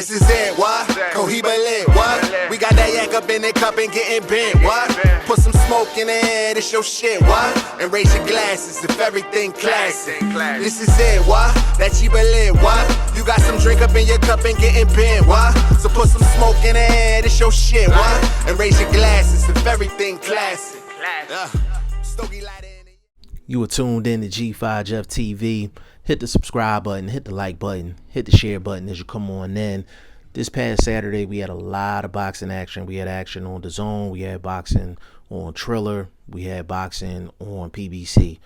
This is it, what? Cohiba lit, what? We got that yak up in the cup and getting bent, what? Put some smoke in the air, this your shit, what? And raise your glasses if everything classic. This is it, what? That Chiba lit, what? You got some drink up in your cup and getting bent, what? So put some smoke in the air, this your shit, what? And raise your glasses if everything classic. Stogie light in it. You are tuned in to G5 Jeff TV. Hit the subscribe button, hit the like button, hit the share button as you come on in. This past Saturday, we had a lot of boxing action. We had action on DAZN. We had boxing on Triller. We had boxing on PBC.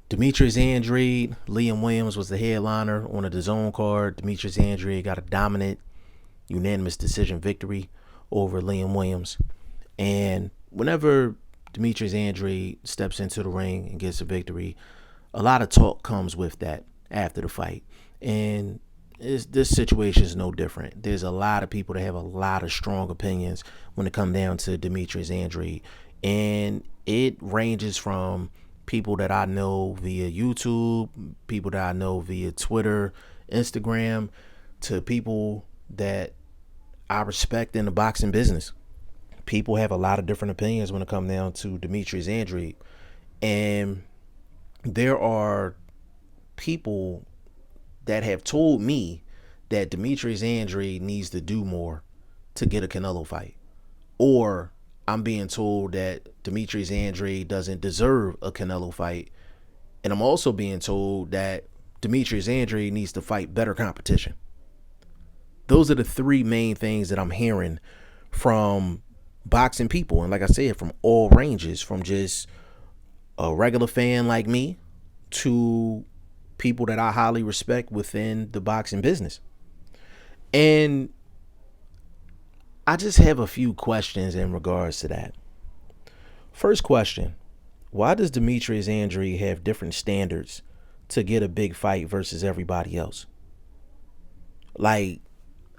Demetrius Andrade, Liam Williams was the headliner on the DAZN card. Demetrius Andrade got a dominant, unanimous decision victory over Liam Williams. And whenever Demetrius Andrade steps into the ring and gets a victory, a lot of talk comes with that after the fight. And this situation is no different. There's a lot of people that have a lot of strong opinions when it comes down to Demetrius Andrade. And it ranges from people that I know via YouTube, people that I know via Twitter, Instagram, to people that I respect in the boxing business. People have a lot of different opinions when it comes down to Demetrius Andrade. And there are people that have told me that Demetrius Andrade needs to do more to get a Canelo fight. Or I'm being told that Demetrius Andrade doesn't deserve a Canelo fight. And I'm also being told that Demetrius Andrade needs to fight better competition. Those are the three main things that I'm hearing from boxing people. And like I said, from all ranges, from just a regular fan like me to people that I highly respect within the boxing business. And I just have a few questions in regards to that. First question, why does Demetrius Andrade have different standards to get a big fight versus everybody else? Like,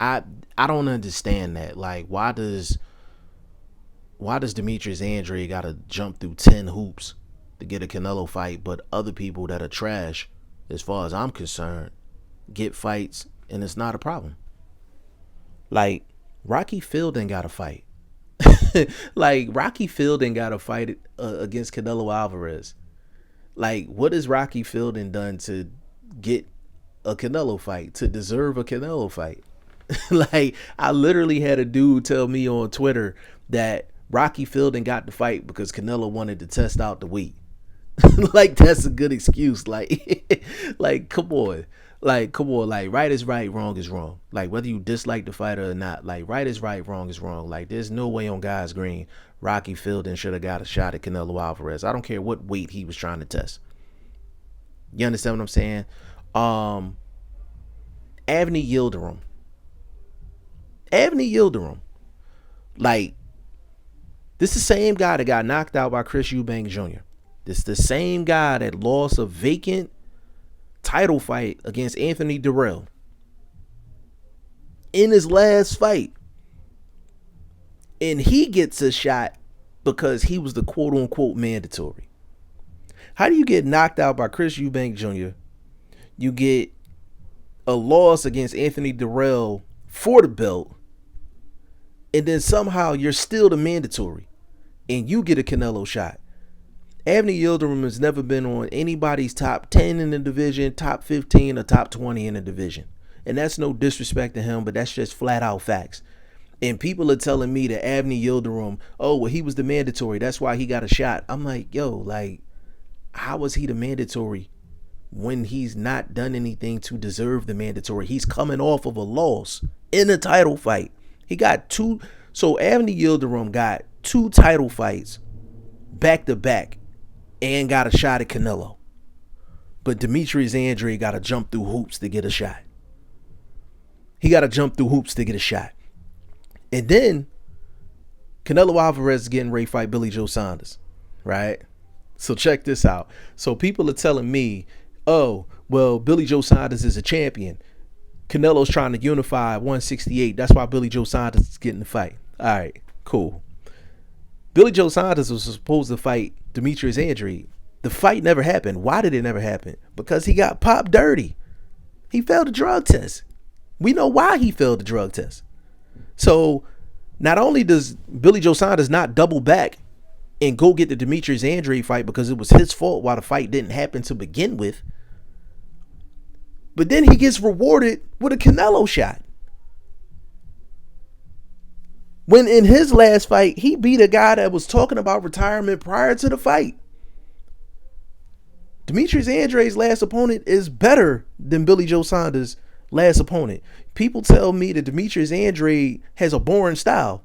I don't understand that. Like, why does Demetrius Andrade got to jump through 10 hoops to get a Canelo fight, but other people that are trash, as far as I'm concerned, get fights and it's not a problem? Like, Rocky Fielding got a fight. Like, Rocky Fielding got a fight against Canelo Alvarez. Like, what has Rocky Fielding done to get a Canelo fight, to deserve a Canelo fight? Like, I literally had a dude tell me on Twitter that Rocky Fielding got the fight because Canelo wanted to test out the weight. Like, that's a good excuse. Like, like, come on. Like, right is right, wrong is wrong. Like, whether you dislike the fighter or not, like, right is right, wrong is wrong. Like, there's no way on God's green Rocky Fielding should have got a shot at Canelo Alvarez. I don't care what weight he was trying to test. You understand what I'm saying? Avni Yildirim. Like, this is the same guy that got knocked out by Chris Eubank Jr. This is the same guy that lost a vacant title fight against Anthony Durrell in his last fight. And he gets a shot because he was the quote-unquote mandatory. How do you get knocked out by Chris Eubank Jr.? You get a loss against Anthony Durrell for the belt, and then somehow you're still the mandatory, and you get a Canelo shot. Avni Yildirim has never been on anybody's top 10 in the division, top 15, or top 20 in the division. And that's no disrespect to him, but that's just flat out facts. And people are telling me that Avni Yildirim, oh, well, he was the mandatory, that's why he got a shot. I'm like, yo, like, how was he the mandatory when he's not done anything to deserve the mandatory? He's coming off of a loss in a title fight. He got two. So Avni Yildirim got 2 title fights back to back and got a shot at Canelo. But Demetrius Andrade got to jump through hoops to get a shot. He got to jump through hoops to get a shot. And then Canelo Alvarez is getting ready to fight Billy Joe Saunders, right? So check this out. So people are telling me, oh, well, Billy Joe Saunders is a champion. Canelo's trying to unify 168. That's why Billy Joe Saunders is getting the fight. All right, cool. Billy Joe Saunders was supposed to fight Demetrius Andrade. The fight never happened. Why did it never happen? Because he got popped dirty. He failed a drug test. We know why he failed the drug test. So not only does Billy Joe Saunders not double back and go get the Demetrius Andrade fight because it was his fault why the fight didn't happen to begin with, but then he gets rewarded with a Canelo shot. When in his last fight, he beat a guy that was talking about retirement prior to the fight. Demetrius Andrade's last opponent is better than Billy Joe Saunders' last opponent. People tell me that Demetrius Andrade has a boring style,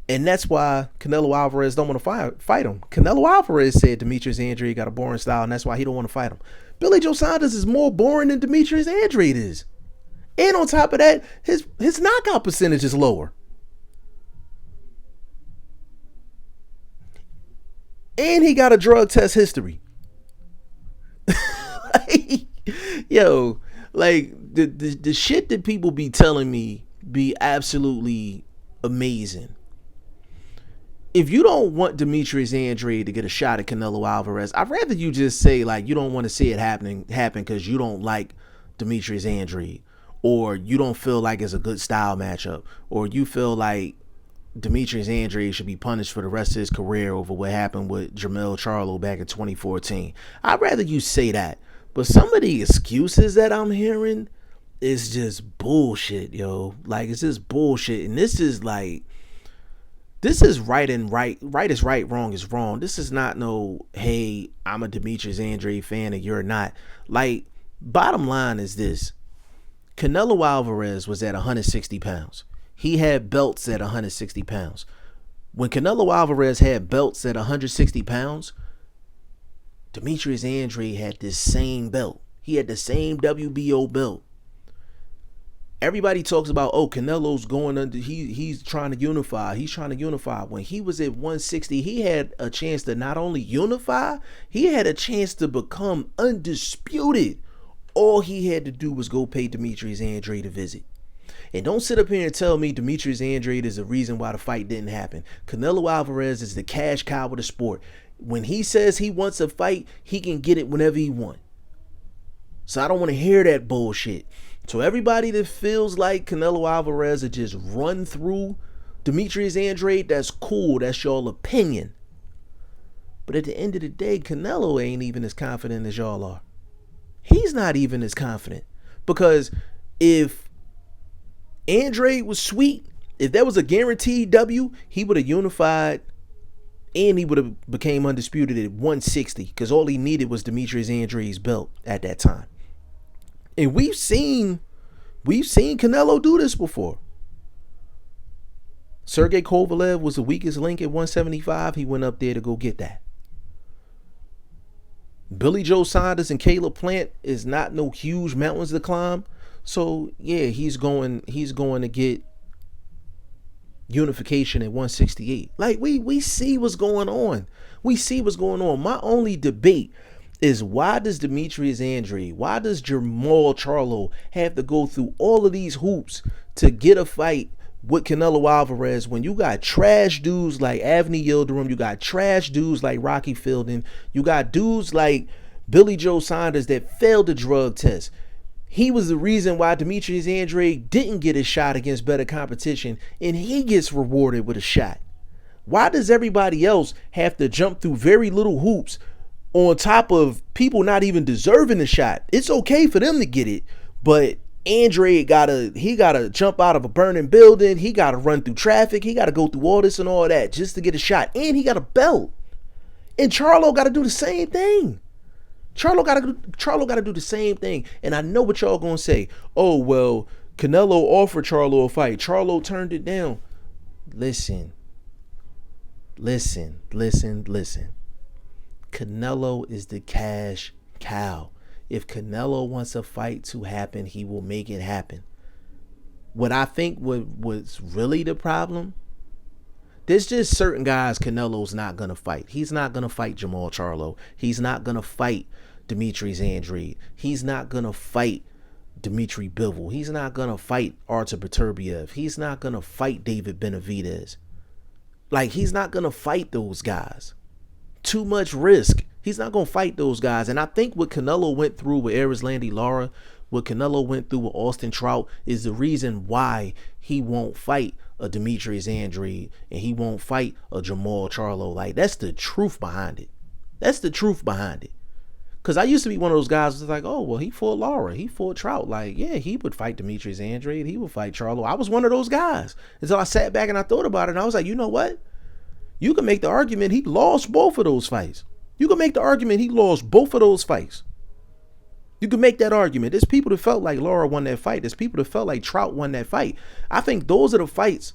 and that's why Canelo Alvarez don't want to fight him. Canelo Alvarez said Demetrius Andrade got a boring style, and that's why he don't want to fight him. Billy Joe Saunders is more boring than Demetrius Andrade is. And on top of that, his knockout percentage is lower. And he got a drug test history. Yo, like the shit that people be telling me be absolutely amazing. If you don't want Demetrius Andrade to get a shot at Canelo Alvarez, I'd rather you just say like you don't want to see it happen because you don't like Demetrius Andrade, or you don't feel like it's a good style matchup, or you feel like Demetrius Andrade should be punished for the rest of his career over what happened with Jermell Charlo back in 2014. I'd rather you say that. But some of the excuses that I'm hearing is just bullshit, yo. Like, it's just bullshit. And this is right and right. Right is right, wrong is wrong. This is not no, hey, I'm a Demetrius Andrade fan and you're not. Like, bottom line is this. Canelo Alvarez was at 160 pounds. He had belts at 160 pounds. When Canelo Alvarez had belts at 160 pounds, Demetrius Andrade had this same belt. He had the same WBO belt. Everybody talks about, oh, Canelo's going under, he's trying to unify. He's trying to unify. When he was at 160, he had a chance to not only unify, he had a chance to become undisputed. All he had to do was go pay Demetrius Andrade a visit. And don't sit up here and tell me Demetrius Andrade is the reason why the fight didn't happen. Canelo Alvarez is the cash cow of the sport. When he says he wants a fight, he can get it whenever he wants. So I don't want to hear that bullshit. So everybody that feels like Canelo Alvarez will just run through Demetrius Andrade, that's cool. That's y'all opinion. But at the end of the day, Canelo ain't even as confident as y'all are. He's not even as confident. Because if Andrade was sweet, if there was a guaranteed W, he would have unified and he would have became undisputed at 160 because all he needed was Demetrius Andrade's belt at that time. And we've seen Canelo do this before. Sergey Kovalev was the weakest link at 175. He went up there to go get that. Billy Joe Saunders and Caleb Plant is not no huge mountains to climb. So yeah, he's going to get unification at 168. Like we see what's going on. We see what's going on. My only debate is, why does Demetrius Andrade, why does Jermall Charlo have to go through all of these hoops to get a fight with Canelo Alvarez when you got trash dudes like Avni Yildirim, you got trash dudes like Rocky Fielding, you got dudes like Billy Joe Saunders that failed the drug test. He was the reason why Demetrius Andrade didn't get a shot against better competition, and he gets rewarded with a shot. Why does everybody else have to jump through very little hoops on top of people not even deserving the shot? It's okay for them to get it, but Andrade gotta jump out of a burning building. He gotta run through traffic. He gotta go through all this and all that just to get a shot, and he got a belt. And Charlo gotta do the same thing. Charlo gotta do the same thing. And I know what y'all gonna say. Oh, well, Canelo offered Charlo a fight. Charlo turned it down. Listen. Canelo is the cash cow. If Canelo wants a fight to happen, he will make it happen. What I think was really the problem, there's just certain guys Canelo's not going to fight. He's not going to fight Jermall Charlo. He's not going to fight Demetrius Andrade. He's not going to fight Dmitry Bivol. He's not going to fight Artur Beterbiev. He's not going to fight David Benavidez. Like, he's not going to fight those guys. Too much risk. He's not going to fight those guys. And I think what Canelo went through with Erislandy Lara What Canelo went through with Austin Trout is the reason why he won't fight a Demetrius Andrade and he won't fight a Jamal Charlo. Like, that's the truth behind it. That's the truth behind it. Because I used to be one of those guys that's like, oh, well, he fought Lara. He fought Trout. Like, yeah, he would fight Demetrius Andrade. He would fight Charlo. I was one of those guys. Until I sat back and I thought about it. And I was like, you know what? You can make the argument he lost both of those fights. You can make the argument he lost both of those fights. You can make that argument. There's people that felt like Lara won that fight. There's people that felt like Trout won that fight. I think those are the fights.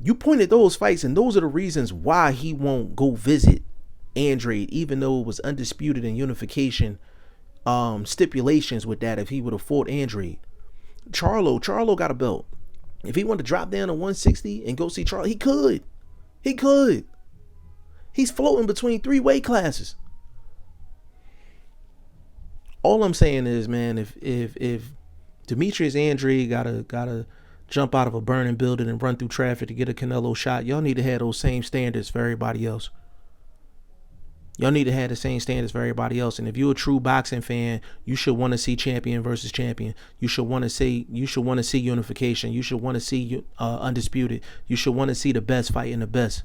You pointed those fights, and those are the reasons why he won't go visit Andrade, even though it was undisputed in unification stipulations with that. If he would have fought Andrade, Charlo got a belt. If he wanted to drop down to 160 and go see Charlo, he could. He's floating between 3 weight classes. All I'm saying is, man, if Demetrius Andrade gotta jump out of a burning building and run through traffic to get a Canelo shot, y'all need to have those same standards for everybody else. Y'all need to have the same standards for everybody else. And if you're a true boxing fan, you should want to see champion versus champion. You should want to see unification. You should want to see undisputed. You should want to see the best fighting the best.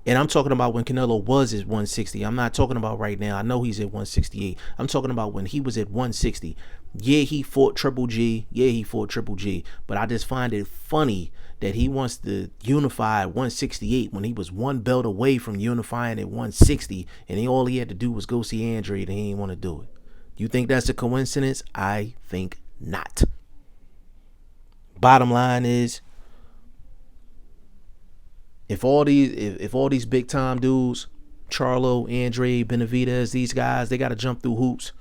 And I'm talking about when Canelo was at 160. I'm not talking about right now. I know he's at 168. I'm talking about when he was at 160. Yeah, he fought Triple G. But I just find it funny that he wants to unify at 168 when he was one belt away from unifying at 160. And all he had to do was go see Andrade, and he didn't want to do it. You think that's a coincidence? I think not. Bottom line is, if all these big time dudes, Charlo, Andrade, Benavidez, these guys, they got to jump through hoops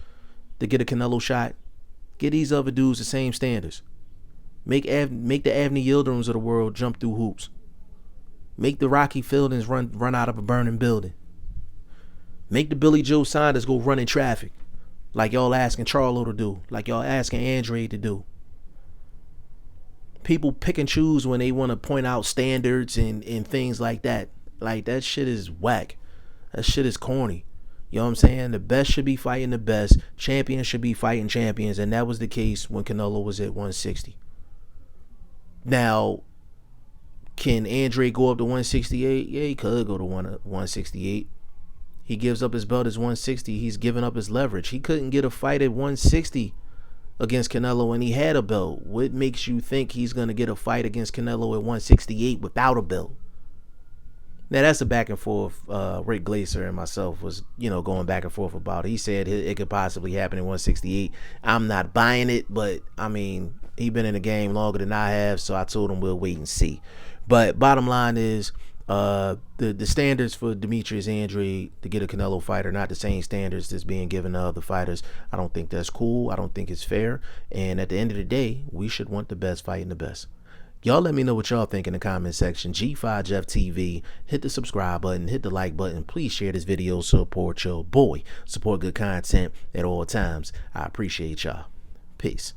to get a Canelo shot, get these other dudes the same standards. Make the Avni Yildirims of the world jump through hoops. Make the Rocky Fieldings run out of a burning building. Make the Billy Joe Saunders go run in traffic, like y'all asking Charlo to do, like y'all asking Andrade to do. People pick and choose when they want to point out standards and things like that. Like, that shit is whack. That shit is corny. You know what I'm saying? The best should be fighting the best. Champions should be fighting champions. And that was the case when Canelo was at 160. Now, can Andre go up to 168? Yeah, he could go to 168. He gives up his belt as 160. He's giving up his leverage. He couldn't get a fight at 160 against Canelo when he had a belt. What makes you think he's going to get a fight against Canelo at 168 without a belt? Now, that's a back and forth Rick Glaser and myself was, going back and forth about. He said it could possibly happen at 168. I'm not buying it, but I mean, he's been in the game longer than I have, so I told him we'll wait and see. But bottom line is, the standards for Demetrius Andrade to get a Canelo fight are not the same standards that's being given to other fighters. I don't think that's cool. I don't think it's fair. And at the end of the day, we should want the best fighting the best. Y'all let me know what y'all think in the comment section. G5 Jeff TV. Hit the subscribe button. Hit the like button. Please share this video. Support your boy. Support good content at all times. I appreciate y'all. Peace.